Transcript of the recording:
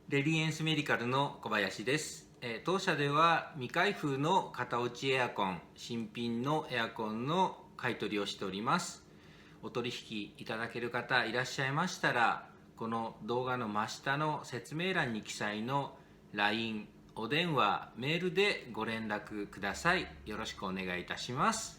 レリエンスメディカルの小林です。当社では未開封の型落ちエアコン、新品のエアコンの買い取りをしております。お取引いただける方いらっしゃいましたら、この動画の真下の説明欄に記載の LINE、お電話、メールでご連絡ください。よろしくお願いいたします。